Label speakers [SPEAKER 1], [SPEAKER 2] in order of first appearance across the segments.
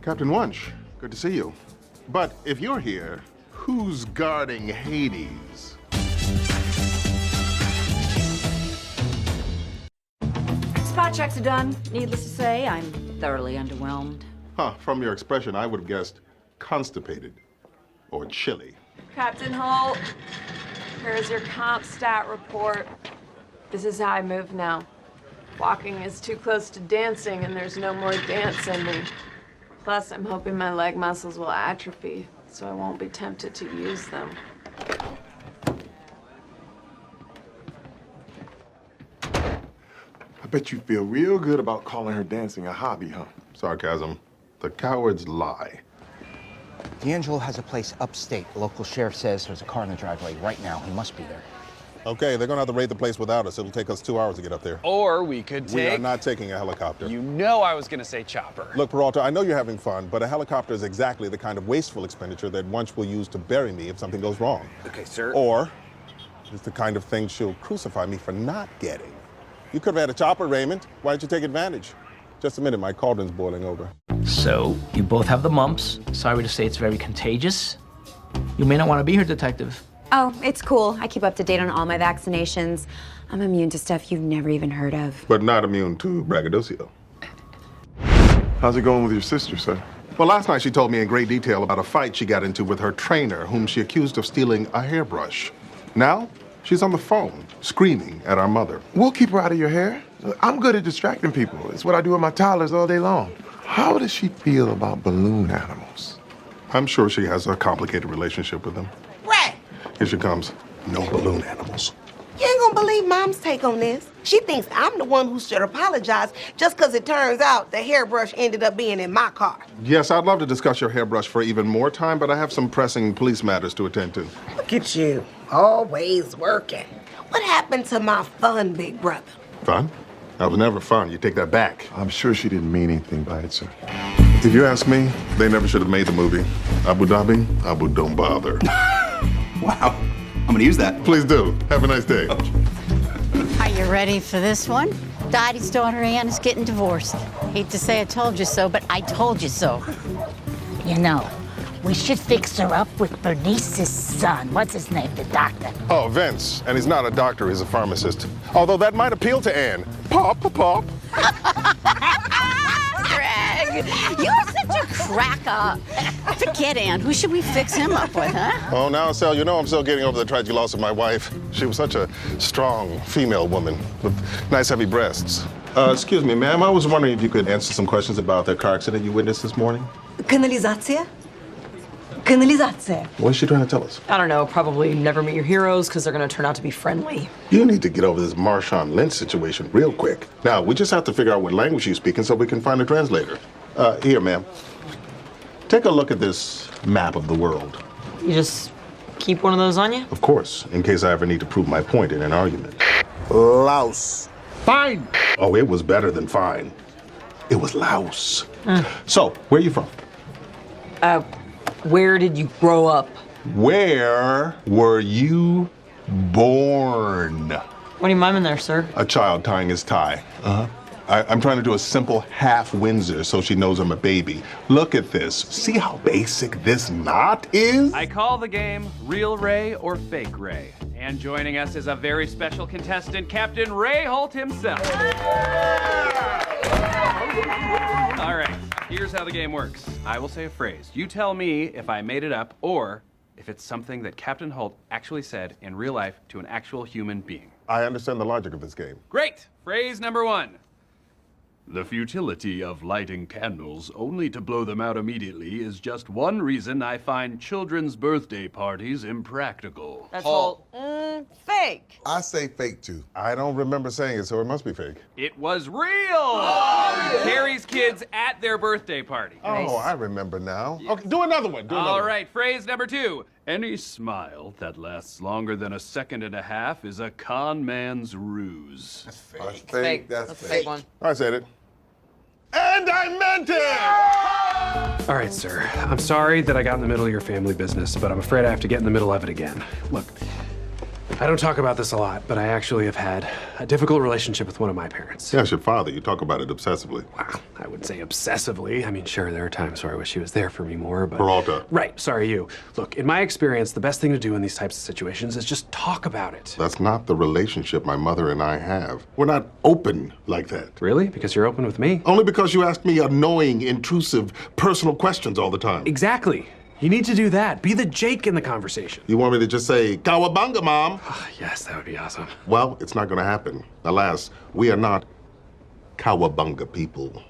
[SPEAKER 1] Captain Wunsch, good to see you. But if you're here, who's guarding Hades?
[SPEAKER 2] Spot checks are done. Needless to say, I'm thoroughly underwhelmed.
[SPEAKER 1] Huh, from your expression, I would have guessed constipated or chilly.
[SPEAKER 3] Captain Holt, here's your comp stat report. This is how I move now. Walking is too close to dancing, and there's no more dance in me. Plus, I'm hoping my leg muscles will atrophy, so I won't be tempted to use them.
[SPEAKER 4] I bet you feel real good about calling her dancing a hobby, huh?
[SPEAKER 1] Sarcasm. The cowards lie.
[SPEAKER 5] D'Angelo has a place upstate. The local sheriff says there's a car in the driveway right now. He must be there.
[SPEAKER 1] Okay, they're gonna have to raid the place without us. It'll take us 2 hours to get up there.
[SPEAKER 6] Or we could take...
[SPEAKER 1] We are not taking a helicopter.
[SPEAKER 6] You know I was gonna say chopper.
[SPEAKER 1] Look, Peralta, I know you're having fun, but a helicopter is exactly the kind of wasteful expenditure that Wunsch will use to bury me if something goes wrong.
[SPEAKER 6] Okay, sir.
[SPEAKER 1] Or it's the kind of thing she'll crucify me for not getting. You could have had a chopper, Raymond. Why didn't you take advantage? Just a minute, my cauldron's boiling over.
[SPEAKER 7] So, you both have the mumps. Sorry to say it's very contagious. You may not want to be here, Detective.
[SPEAKER 8] Oh, it's cool. I keep up to date on all my vaccinations. I'm immune to stuff you've never even heard of.
[SPEAKER 1] But not immune to braggadocio.
[SPEAKER 4] How's it going with your sister, sir?
[SPEAKER 1] Well, last night she told me in great detail about a fight she got into with her trainer, whom she accused of stealing a hairbrush. Now, she's on the phone, screaming at our mother.
[SPEAKER 4] We'll keep her out of your hair. I'm good at distracting people. It's what I do with my toddlers all day long. How does she feel about balloon animals?
[SPEAKER 1] I'm sure she has a complicated relationship with them.
[SPEAKER 9] Right.
[SPEAKER 1] Here she comes. No balloon animals.
[SPEAKER 9] You ain't gonna believe Mom's take on this. She thinks I'm the one who should apologize just because it turns out the hairbrush ended up being in my car.
[SPEAKER 1] Yes, I'd love to discuss your hairbrush for even more time, but I have some pressing police matters to attend to.
[SPEAKER 9] Look at you, always working. What happened to my fun, big brother?
[SPEAKER 1] Fun? That was never fun. You take that back.
[SPEAKER 4] I'm sure she didn't mean anything by it, sir.
[SPEAKER 1] If you ask me, they never should have made the movie. Abu Dhabi, Abu don't bother.
[SPEAKER 10] Wow. I'm gonna use that.
[SPEAKER 1] Please do. Have a nice day.
[SPEAKER 11] Are you ready for this one? Dottie's daughter Ann is getting divorced. Hate to say I told you so, but I told you so.
[SPEAKER 12] You know, we should fix her up with Bernice's son. What's his name? The doctor.
[SPEAKER 1] Oh, Vince. And he's not a doctor, he's a pharmacist. Although that might appeal to Anne. Pop, pop, pop.
[SPEAKER 11] Greg, you're such a cracker. Forget Ann. Who should we fix him up with, huh?
[SPEAKER 1] Oh, now, Sal, you know I'm still getting over the tragic loss of my wife. She was such a strong female woman with nice heavy breasts. Excuse me, ma'am. I was wondering if you could answer some questions about the car accident you witnessed this morning.
[SPEAKER 3] Kanalizacja? Kanalizacja.
[SPEAKER 1] What's she trying to tell us?
[SPEAKER 3] I don't know, probably never meet your heroes because they're gonna turn out to be friendly.
[SPEAKER 1] You need to get over this Marshawn Lynch situation real quick. Now, we just have to figure out what language she's speaking so we can find a translator. Here, ma'am. Take a look at this map of the world.
[SPEAKER 3] You just keep one of those on you?
[SPEAKER 1] Of course, in case I ever need to prove my point in an argument.
[SPEAKER 4] Louse.
[SPEAKER 1] Fine. Oh, it was better than fine. It was louse. So, where are you from?
[SPEAKER 3] Where did you grow up?
[SPEAKER 1] Where were you born?
[SPEAKER 3] What are you miming there, sir?
[SPEAKER 1] A child tying his tie. I'm trying to do a simple half Windsor so she knows I'm a baby. Look at this. See how basic this knot is?
[SPEAKER 13] I call the game Real Ray or Fake Ray. And joining us is a very special contestant, Captain Ray Holt himself. All right, here's how the game works. I will say a phrase. You tell me if I made it up or if it's something that Captain Holt actually said in real life to an actual human being.
[SPEAKER 1] I understand the logic of this game.
[SPEAKER 13] Great. Phrase number one. The futility of lighting candles only to blow them out immediately is just one reason I find children's birthday parties impractical.
[SPEAKER 3] That's all. Fake.
[SPEAKER 4] I say fake, too.
[SPEAKER 1] I don't remember saying it, so it must be fake.
[SPEAKER 13] It was real! Carrie's kids at their birthday party.
[SPEAKER 1] Oh, I remember now. Okay, do another one.
[SPEAKER 13] All right, phrase number two. Any smile that lasts longer than a second and a half is a con man's ruse.
[SPEAKER 4] That's fake. That's fake.
[SPEAKER 3] One.
[SPEAKER 1] I said it. And I meant it!
[SPEAKER 14] All right, sir. I'm sorry that I got in the middle of your family business, but I'm afraid I have to get in the middle of it again. Look, I don't talk about this a lot, but I actually have had a difficult relationship with one of my parents.
[SPEAKER 1] Yes, your father. You talk about it obsessively.
[SPEAKER 14] Wow, I wouldn't say obsessively. I mean, sure, there are times where I wish he was there for me more, but...
[SPEAKER 1] Peralta.
[SPEAKER 14] Right, sorry, you. Look, in my experience, the best thing to do in these types of situations is just talk about it.
[SPEAKER 1] That's not the relationship my mother and I have. We're not open like that.
[SPEAKER 14] Really? Because you're open with me?
[SPEAKER 1] Only because you ask me annoying, intrusive, personal questions all the time.
[SPEAKER 14] Exactly. You need to do that. Be the Jake in the conversation.
[SPEAKER 1] You want me to just say, Kawabunga, Mom?
[SPEAKER 14] Yes, that would be awesome.
[SPEAKER 1] Well, it's not going to happen. Alas, we are not Kawabunga people.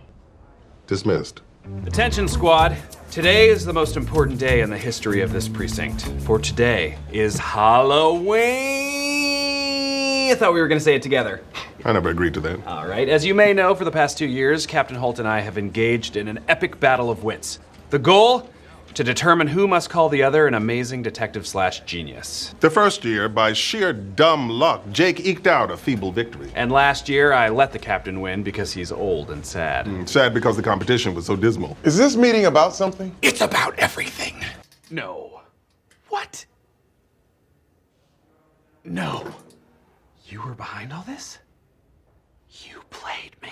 [SPEAKER 1] Dismissed.
[SPEAKER 6] Attention, squad. Today is the most important day in the history of this precinct. For today is Halloween. I thought we were going to say it together.
[SPEAKER 1] I never agreed to that.
[SPEAKER 6] All right. As you may know, for the past 2 years, Captain Holt and I have engaged in an epic battle of wits. The goal? To determine who must call the other an amazing detective/genius.
[SPEAKER 1] The first year, by sheer dumb luck, Jake eked out a feeble victory.
[SPEAKER 6] And last year, I let the captain win because he's old and sad.
[SPEAKER 1] Sad because the competition was so dismal.
[SPEAKER 4] Is this meeting about something?
[SPEAKER 6] It's about everything. No. What? No. You were behind all this? You played me.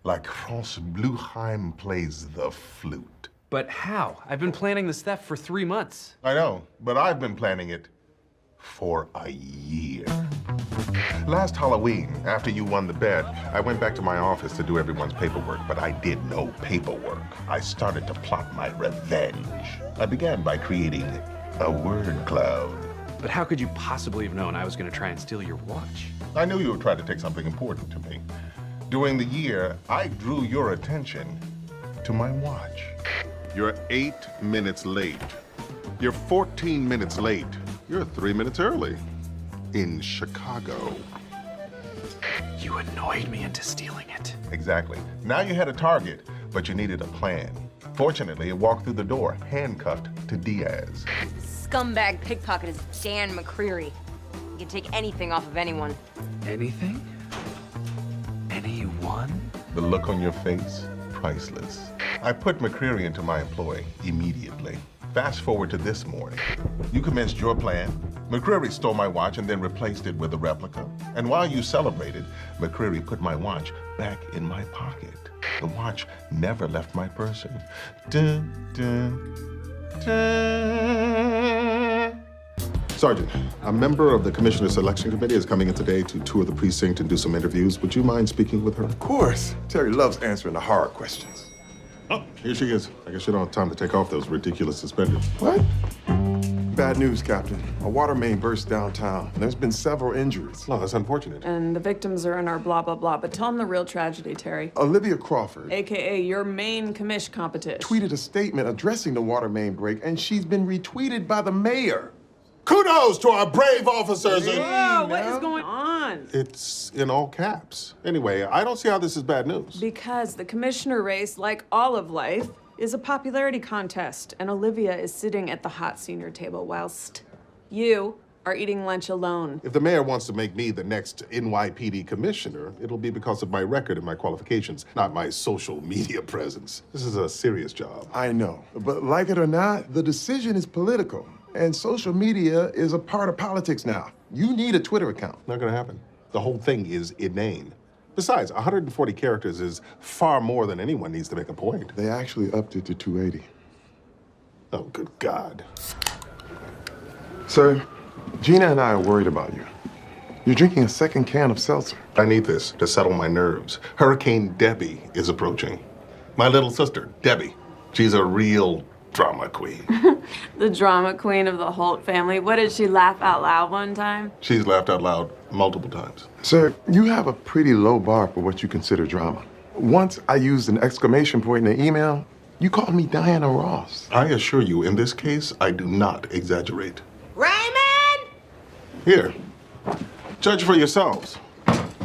[SPEAKER 1] Like France Blueheim plays the flute.
[SPEAKER 6] But how? I've been planning this theft for 3 months.
[SPEAKER 1] I know, but I've been planning it for a year. Last Halloween, after you won the bet, I went back to my office to do everyone's paperwork, but I did no paperwork. I started to plot my revenge. I began by creating a word cloud.
[SPEAKER 6] But how could you possibly have known I was going to try and steal your watch?
[SPEAKER 1] I knew you would try to take something important to me. During the year, I drew your attention to my watch. You're 8 minutes late. You're 14 minutes late. You're 3 minutes early. In Chicago.
[SPEAKER 6] You annoyed me into stealing it.
[SPEAKER 1] Exactly. Now you had a target, but you needed a plan. Fortunately, it walked through the door, handcuffed to Diaz.
[SPEAKER 15] Scumbag pickpocket is Dan McCreary. He can take anything off of anyone.
[SPEAKER 6] Anything? Anyone?
[SPEAKER 1] The look on your face, priceless. I put McCreary into my employ immediately. Fast forward to this morning. You commenced your plan. McCreary stole my watch and then replaced it with a replica. And while you celebrated, McCreary put my watch back in my pocket. The watch never left my person. Dun, dun, dun. Sergeant, a member of the Commissioner Selection Committee is coming in today to tour the precinct and do some interviews. Would you mind speaking with her?
[SPEAKER 4] Of course. Terry loves answering the hard questions.
[SPEAKER 1] Oh, here she is. I guess you don't have time to take off those ridiculous suspenders.
[SPEAKER 4] What? Bad news, Captain. A water main burst downtown. There's been several injuries.
[SPEAKER 1] No, that's unfortunate.
[SPEAKER 3] And the victims are in our blah, blah, blah. But tell them the real tragedy, Terry.
[SPEAKER 4] Olivia Crawford,
[SPEAKER 3] AKA your main commish competition.
[SPEAKER 4] tweeted a statement addressing the water main break, and she's been retweeted by the mayor.
[SPEAKER 1] Kudos to our brave officers.
[SPEAKER 3] Whoa, what is going on?
[SPEAKER 1] It's in all caps. Anyway, I don't see how this is bad news.
[SPEAKER 3] Because the commissioner race, like all of life, is a popularity contest, and Olivia is sitting at the hot senior table whilst you are eating lunch alone.
[SPEAKER 1] If the mayor wants to make me the next NYPD commissioner, it'll be because of my record and my qualifications, not my social media presence. This is a serious job.
[SPEAKER 4] I know, but like it or not, the decision is political. And social media is a part of politics now. You need a Twitter account.
[SPEAKER 1] Not gonna happen. The whole thing is inane. Besides, 140 characters is far more than anyone needs to make a point.
[SPEAKER 4] They actually upped it to 280.
[SPEAKER 1] Oh, good God.
[SPEAKER 4] Sir, Gina and I are worried about you. You're drinking a second can of seltzer.
[SPEAKER 1] I need this to settle my nerves. Hurricane Debbie is approaching. My little sister, Debbie. She's a real drama queen.
[SPEAKER 3] The drama queen of the Holt family. What, did she laugh out loud one time?
[SPEAKER 1] She's laughed out loud multiple times.
[SPEAKER 4] Sir, you have a pretty low bar for what you consider drama. Once I used an exclamation point in the email, you called me Diana Ross.
[SPEAKER 1] I assure you, in this case, I do not exaggerate.
[SPEAKER 9] Raymond!
[SPEAKER 1] Here, judge for yourselves.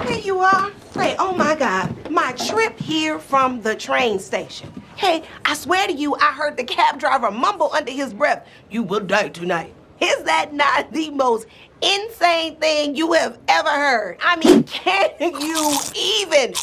[SPEAKER 9] Here you are. Hey, oh my God, my trip here from the train station. Hey, I swear to you, I heard the cab driver mumble under his breath, "You will die tonight." Is that not the most insane thing you have ever heard? I mean, can you even